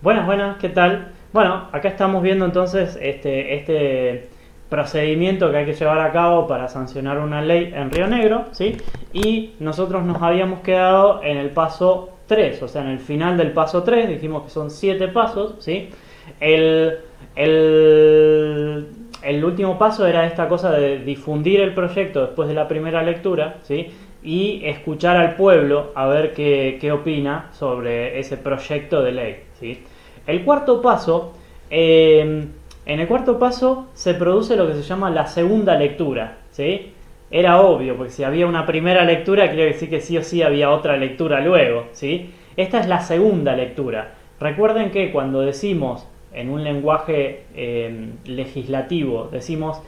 Buenas, buenas, ¿qué tal? Bueno, acá estamos viendo entonces este procedimiento que hay que llevar a cabo para sancionar una ley en Río Negro, ¿sí? Y nosotros nos habíamos quedado en el paso 3, o sea, en el final del paso 3, dijimos que son 7 pasos, ¿sí? El, el, el último paso era esta cosa de difundir el proyecto después de la primera lectura, ¿sí? Y escuchar al pueblo a ver qué opina sobre ese proyecto de ley, ¿sí? El cuarto paso, en el cuarto paso se produce lo que se llama la segunda lectura, ¿sí? Era obvio, porque si había una primera lectura, quiere decir que sí o sí había otra lectura luego, ¿sí? Esta es la segunda lectura. Recuerden que cuando decimos en un lenguaje legislativo, decimos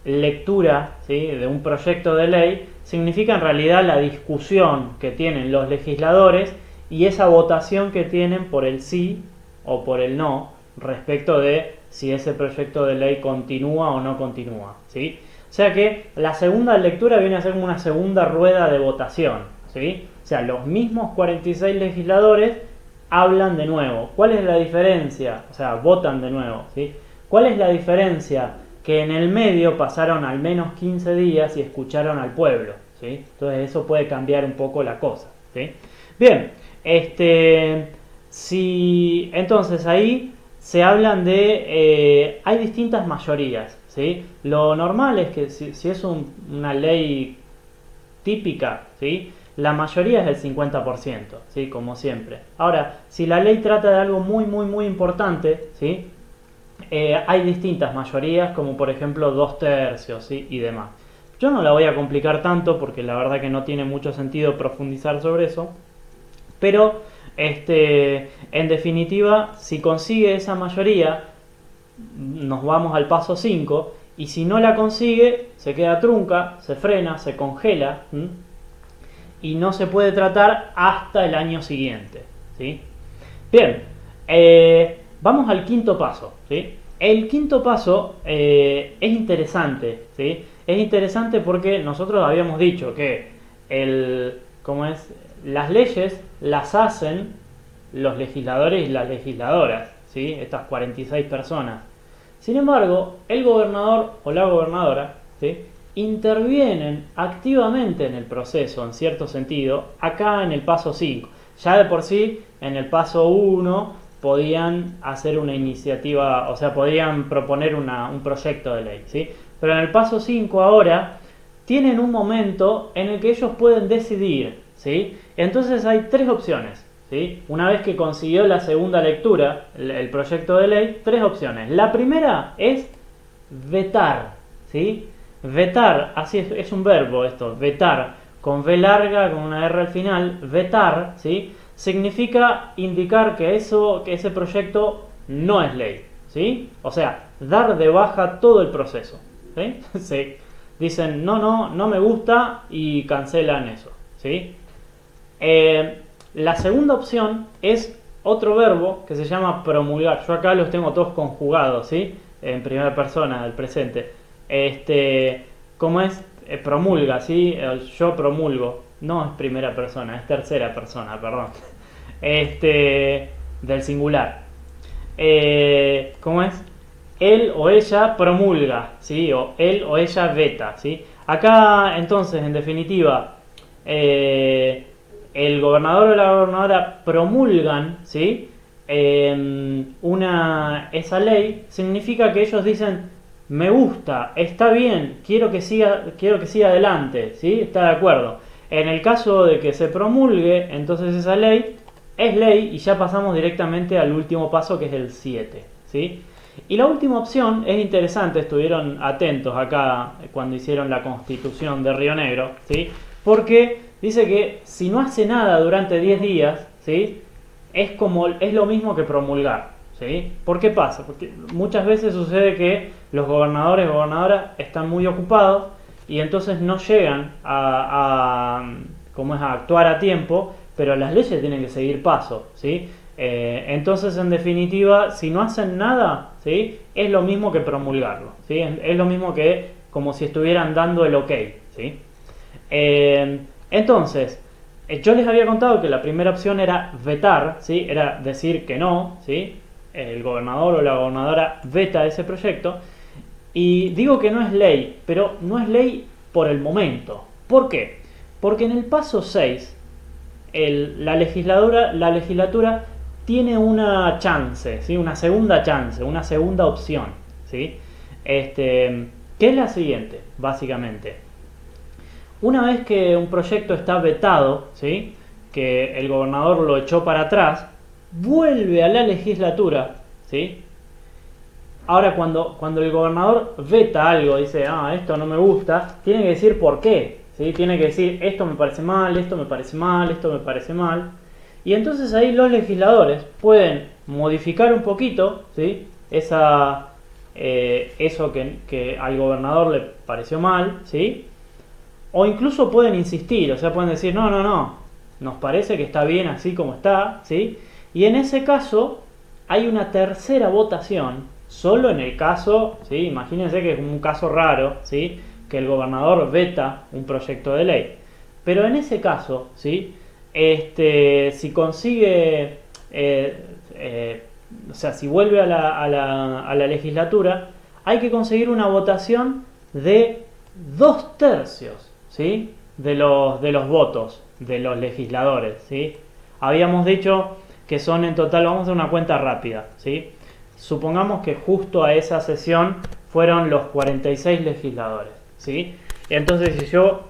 lectura, ¿sí?, de un proyecto de ley, significa en realidad la discusión que tienen los legisladores y esa votación que tienen por el sí o por el no respecto de si ese proyecto de ley continúa o no continúa, ¿sí? O sea que la segunda lectura viene a ser como una segunda rueda de votación, ¿sí? O sea, los mismos 46 legisladores hablan de nuevo. ¿Cuál es la diferencia? O sea, votan de nuevo, ¿sí? ¿Cuál es la diferencia? Que en el medio pasaron al menos 15 días y escucharon al pueblo, ¿sí? Entonces eso puede cambiar un poco la cosa, ¿sí? Bien, si entonces ahí se hablan de hay distintas mayorías, ¿sí? Lo normal es que si es una ley típica, ¿sí?, la mayoría es del 50%, ¿sí?, como siempre. Ahora, si la ley trata de algo muy importante, ¿sí?, hay distintas mayorías, como por ejemplo 2/3, ¿sí?, y demás. Yo no la voy a complicar tanto porque la verdad que no tiene mucho sentido profundizar sobre eso, pero en definitiva, si consigue esa mayoría, nos vamos al paso 5, y si no la consigue, se queda trunca, se frena, se congela, ¿sí?, y no se puede tratar hasta el año siguiente, ¿sí? Bien, vamos al quinto paso, ¿sí? El quinto paso es interesante, ¿sí? Es interesante porque nosotros habíamos dicho que las leyes las hacen los legisladores y las legisladoras, ¿sí?, estas 46 personas. Sin embargo, el gobernador o la gobernadora, ¿sí?, intervienen activamente en el proceso, en cierto sentido, acá en el paso 5. Ya de por sí, en el paso 1 podían hacer una iniciativa, o sea, podían proponer un proyecto de ley, ¿sí? Pero en el paso 5 ahora tienen un momento en el que ellos pueden decidir, ¿sí? Entonces hay tres opciones, ¿sí? Una vez que consiguió la segunda lectura, el proyecto de ley, tres opciones. La primera es vetar, ¿sí? Vetar, así es un verbo esto, vetar, con V larga, con una R al final. Vetar, ¿sí?, significa indicar que ese proyecto no es ley, ¿sí? O sea, dar de baja todo el proceso, ¿sí? Sí. Dicen, no me gusta, y cancelan eso, ¿sí? La segunda opción es otro verbo que se llama promulgar. Yo acá los tengo todos conjugados, ¿sí?, en primera persona, del presente. ¿Cómo es? Promulga, ¿sí? Yo promulgo. No es primera persona, es tercera persona, perdón. Del singular. ¿Cómo es? Él o ella promulga, ¿sí? O él o ella veta, ¿sí? Acá, entonces, en definitiva, el gobernador o la gobernadora promulgan, ¿sí?, esa ley. Significa que ellos dicen, me gusta, está bien, quiero que siga adelante, ¿sí? Está de acuerdo. En el caso de que se promulgue, entonces esa ley es ley y ya pasamos directamente al último paso, que es el 7, ¿sí? Y la última opción es interesante, estuvieron atentos acá cuando hicieron la constitución de Río Negro, ¿sí?, porque dice que si no hace nada durante 10 días, ¿sí?, es lo mismo que promulgar, ¿sí? ¿Por qué pasa? Porque muchas veces sucede que los gobernadores o gobernadoras están muy ocupados y entonces no llegan a actuar a tiempo, pero las leyes tienen que seguir paso, ¿sí? Entonces, en definitiva, si no hacen nada, ¿sí?, es lo mismo que promulgarlo, ¿sí? Es lo mismo que como si estuvieran dando el ok, ¿sí? Entonces, Yo les había contado que la primera opción era vetar, ¿sí? Era decir que no, ¿sí? El gobernador o la gobernadora veta ese proyecto. Y digo que no es ley, pero no es ley por el momento. ¿Por qué? Porque en el paso 6 la legislatura tiene una chance, ¿sí? Una segunda chance, una segunda opción, ¿sí? Que es la siguiente, básicamente. Una vez que un proyecto está vetado, ¿sí? Que el gobernador lo echó para atrás, vuelve a la legislatura, ¿sí? Ahora cuando el gobernador veta algo, dice, esto no me gusta, tiene que decir por qué, ¿sí? Tiene que decir, esto me parece mal, esto me parece mal, esto me parece mal. Y entonces ahí los legisladores pueden modificar un poquito, ¿sí? Eso que al gobernador le pareció mal, ¿sí? O incluso pueden insistir, o sea, pueden decir, no, nos parece que está bien así como está, ¿sí? Y en ese caso hay una tercera votación, solo en el caso, ¿sí? Imagínense que es un caso raro, ¿sí? Que el gobernador veta un proyecto de ley. Pero en ese caso, ¿sí? Si consigue, o sea, si vuelve a la legislatura, hay que conseguir una votación de 2/3, ¿sí? de los votos de los legisladores, ¿sí? Habíamos dicho que son en total, vamos a hacer una cuenta rápida, ¿sí? Supongamos que justo a esa sesión fueron los 46 legisladores, ¿sí? Entonces si yo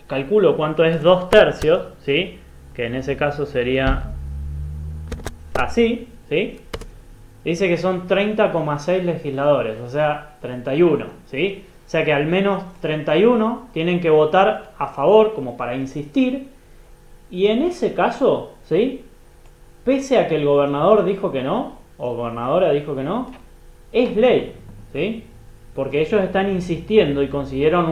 calculo cuánto es 2/3, ¿sí? Que en ese caso sería así, ¿sí? Dice que son 30,6 legisladores, o sea, 31, ¿sí? O sea que al menos 31 tienen que votar a favor como para insistir. Y en ese caso, ¿sí? Pese a que el gobernador dijo que no, o gobernadora dijo que no, es ley, ¿sí? Porque ellos están insistiendo y consiguieron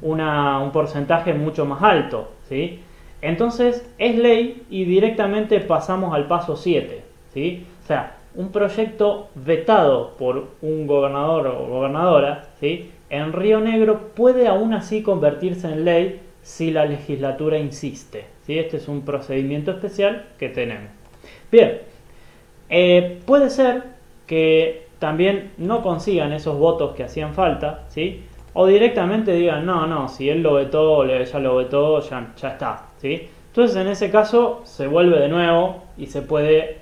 un porcentaje mucho más alto, ¿sí? Entonces es ley y directamente pasamos al paso 7, ¿sí? O sea, un proyecto vetado por un gobernador o gobernadora, ¿sí? En Río Negro puede aún así convertirse en ley si la legislatura insiste, ¿sí? Este es un procedimiento especial que tenemos. Bien, puede ser que también no consigan esos votos que hacían falta, ¿sí? O directamente digan, no, si él lo vetó, ya lo vetó, ya está, ¿sí? Entonces en ese caso se vuelve de nuevo y se puede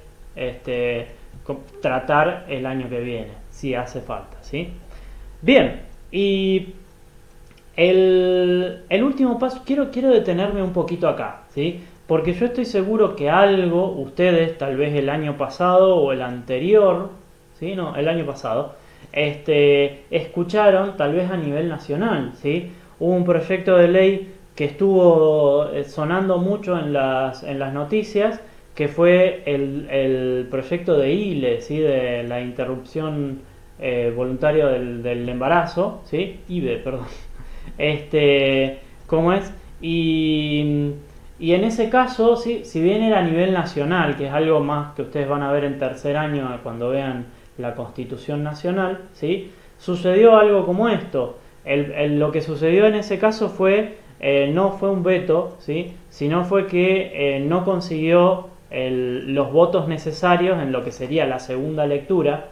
tratar el año que viene, si hace falta, ¿sí? Bien, y el último paso, quiero detenerme un poquito acá, ¿sí? Porque yo estoy seguro que algo, ustedes, tal vez el año pasado o el anterior, ¿sí? No, el año pasado, escucharon, tal vez a nivel nacional, ¿sí? Hubo un proyecto de ley que estuvo sonando mucho en las noticias, que fue el proyecto de ILE, ¿sí? De la interrupción voluntaria del embarazo, ¿sí? IBE, perdón. ¿Cómo es? Y en ese caso, ¿sí? Si bien era a nivel nacional, que es algo más que ustedes van a ver en tercer año cuando vean la Constitución Nacional, ¿sí? Sucedió algo como esto. Lo que sucedió en ese caso fue, no fue un veto, ¿sí? Sino fue que no consiguió los votos necesarios en lo que sería la segunda lectura,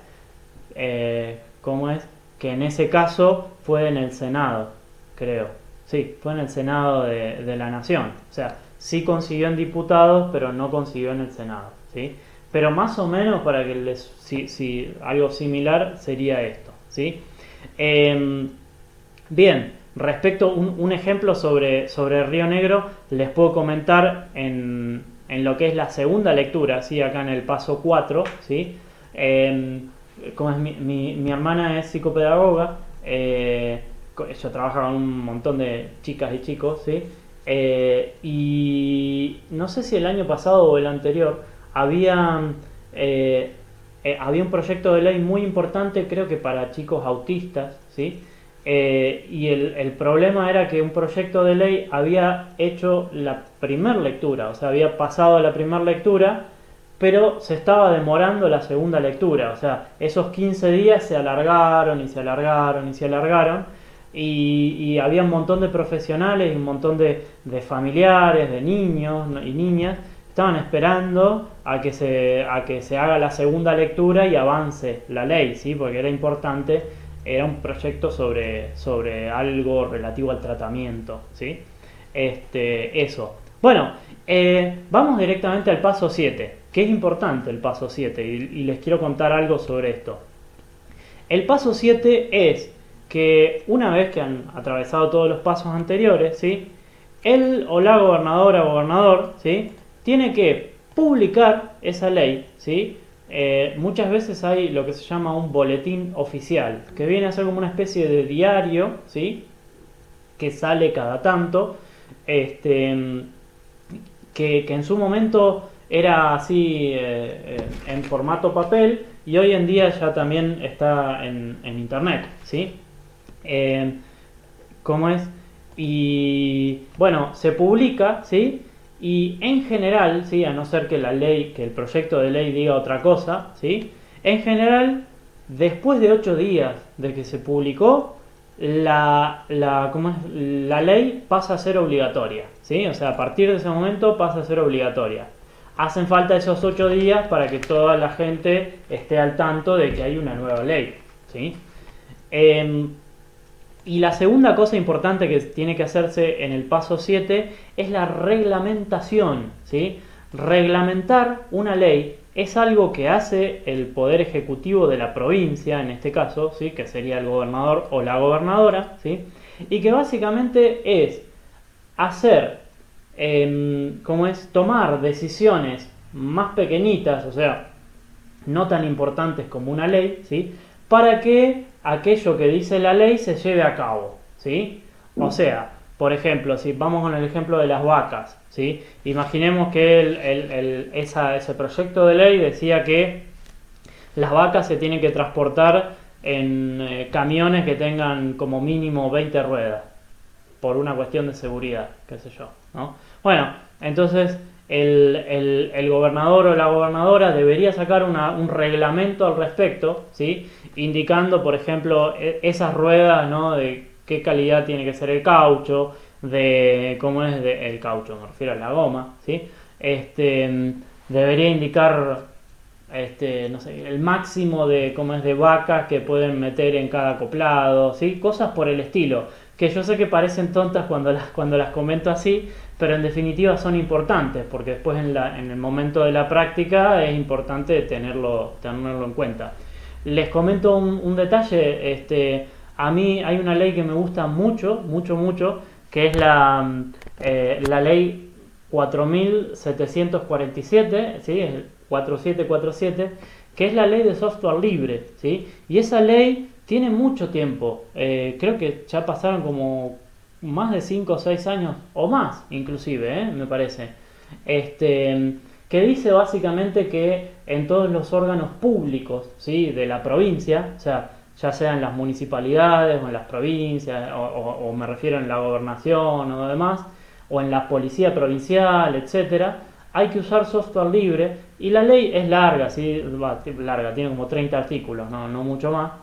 ¿cómo es? Que en ese caso fue en el Senado, creo. Sí, fue en el Senado de la Nación. O sea, sí consiguió en diputados, pero no consiguió en el Senado, ¿sí? Pero más o menos para que si algo similar sería esto, ¿sí? Bien, respecto a un ejemplo sobre Río Negro, les puedo comentar en lo que es la segunda lectura, ¿sí? Acá en el paso 4, ¿sí? Como es mi hermana es psicopedagoga, ella trabaja con un montón de chicas y chicos, ¿sí? Y no sé si el año pasado o el anterior había un proyecto de ley muy importante, creo que para chicos autistas, ¿sí? Y el problema era que un proyecto de ley había hecho la primera lectura, o sea, había pasado la primera lectura, pero se estaba demorando la segunda lectura, o sea, esos 15 días se alargaron y se alargaron y se alargaron, y había un montón de profesionales y un montón de familiares, de niños y niñas, estaban esperando a que se haga la segunda lectura y avance la ley, ¿sí? Porque era importante, era un proyecto sobre algo relativo al tratamiento, ¿sí? Eso. Bueno, vamos directamente al paso 7, que es importante el paso 7, y les quiero contar algo sobre esto. El paso 7 es que una vez que han atravesado todos los pasos anteriores, ¿sí? Él o la gobernadora o gobernador, ¿sí? Tiene que publicar esa ley, ¿sí? Muchas veces hay lo que se llama un boletín oficial, que viene a ser como una especie de diario, ¿sí? Que sale cada tanto, que en su momento era así en formato papel y hoy en día ya también está en internet, ¿sí? ¿Cómo es? Y bueno, se publica, ¿sí? Y en general, ¿sí? A no ser que la ley, que el proyecto de ley diga otra cosa, ¿sí? En general, después de 8 días de que se publicó, ¿cómo es? La ley pasa a ser obligatoria, ¿sí? O sea, a partir de ese momento pasa a ser obligatoria. Hacen falta esos 8 días para que toda la gente esté al tanto de que hay una nueva ley, ¿sí? Y la segunda cosa importante que tiene que hacerse en el paso 7 es la reglamentación, ¿sí? Reglamentar una ley es algo que hace el poder ejecutivo de la provincia, en este caso, ¿sí? Que sería el gobernador o la gobernadora, ¿sí? Y que básicamente es hacer, como es, tomar decisiones más pequeñitas, o sea, no tan importantes como una ley, ¿sí? Para que aquello que dice la ley se lleve a cabo, ¿sí? O sea, por ejemplo, si vamos con el ejemplo de las vacas, ¿sí? Imaginemos que ese proyecto de ley decía que las vacas se tienen que transportar en camiones que tengan como mínimo 20 ruedas, por una cuestión de seguridad, qué sé yo, ¿no? Bueno, entonces el gobernador o la gobernadora debería sacar un reglamento al respecto, ¿sí? Indicando, por ejemplo, esas ruedas, ¿no? De qué calidad tiene que ser el caucho, de cómo es el caucho, me refiero a la goma, ¿sí? Debería indicar no sé, el máximo de cómo es de vacas que pueden meter en cada acoplado, ¿sí? Cosas por el estilo, que yo sé que parecen tontas cuando las comento así, pero en definitiva son importantes, porque después en el momento de la práctica es importante tenerlo en cuenta. Les comento un detalle, a mí hay una ley que me gusta mucho, que es la ley 4747, ¿sí? 4747, que es la ley de software libre, ¿sí? Y esa ley tiene mucho tiempo, creo que ya pasaron como más de 5 o 6 años, o más inclusive, me parece, que dice básicamente que en todos los órganos públicos, ¿sí? De la provincia, o sea, ya sea en las municipalidades o en las provincias, o me refiero en la gobernación o demás, o en la policía provincial, etcétera, hay que usar software libre y la ley es larga, ¿sí? Larga, tiene como 30 artículos, no mucho más.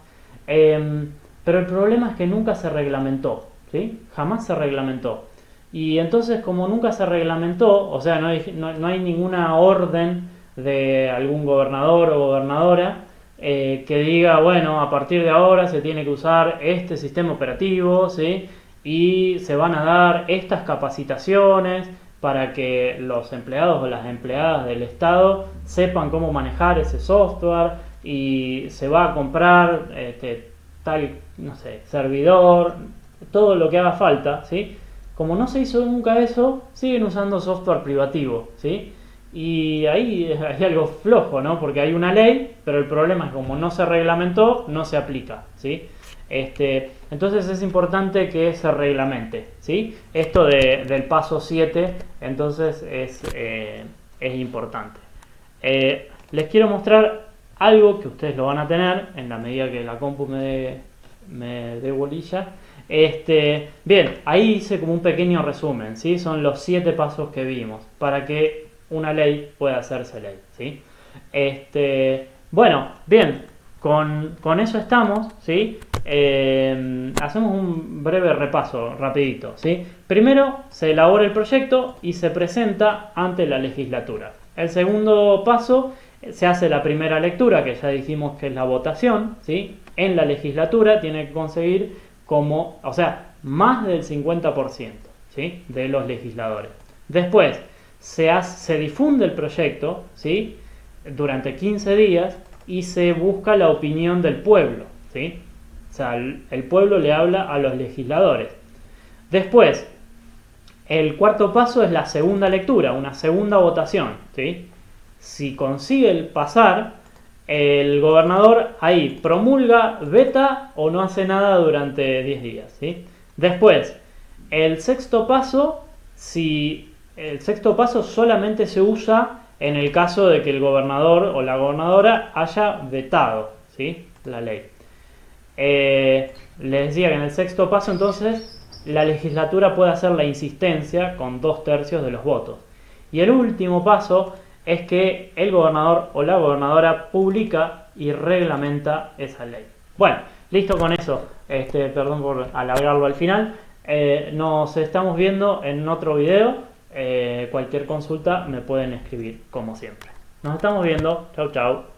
Pero el problema es que nunca se reglamentó, ¿sí? Jamás se reglamentó. Y entonces, como nunca se reglamentó, o sea, no hay ninguna orden de algún gobernador o gobernadora que diga, bueno, a partir de ahora se tiene que usar este sistema operativo, ¿sí? Y se van a dar estas capacitaciones para que los empleados o las empleadas del Estado sepan cómo manejar ese software y se va a comprar tal, no sé, servidor, todo lo que haga falta, ¿sí? Como no se hizo nunca eso, siguen usando software privativo, ¿sí? Y ahí hay algo flojo, ¿no? Porque hay una ley, pero el problema es que como no se reglamentó, no se aplica, ¿sí? Entonces es importante que se reglamente, ¿sí? Esto del paso 7, entonces es importante. Les quiero mostrar algo que ustedes lo van a tener en la medida que la compu me dé bolilla. Bien, ahí hice como un pequeño resumen, ¿sí? Son los 7 pasos que vimos para que una ley pueda hacerse ley, ¿sí? Bueno, bien, con eso estamos, ¿sí? hacemos un breve repaso rapidito, ¿sí? Primero se elabora el proyecto y se presenta ante la legislatura. El segundo paso, se hace la primera lectura, que ya dijimos que es la votación, ¿sí? En la legislatura tiene que conseguir más del 50%, ¿sí? De los legisladores. Después se difunde el proyecto, ¿sí? Durante 15 días y se busca la opinión del pueblo, ¿sí? O sea, el pueblo le habla a los legisladores. Después, el cuarto paso es la segunda lectura, una segunda votación, ¿sí? Si consigue pasar, el gobernador ahí promulga, veta o no hace nada durante 10 días, ¿sí? Después, el sexto paso solamente se usa en el caso de que el gobernador o la gobernadora haya vetado, ¿sí? La ley. Les decía que en el sexto paso entonces la legislatura puede hacer la insistencia con 2/3 de los votos. Y el último paso es que el gobernador o la gobernadora publica y reglamenta esa ley. Bueno, listo con eso. Perdón por alargarlo al final. Nos estamos viendo en otro video. Cualquier consulta me pueden escribir como siempre. Nos estamos viendo. Chau, chau.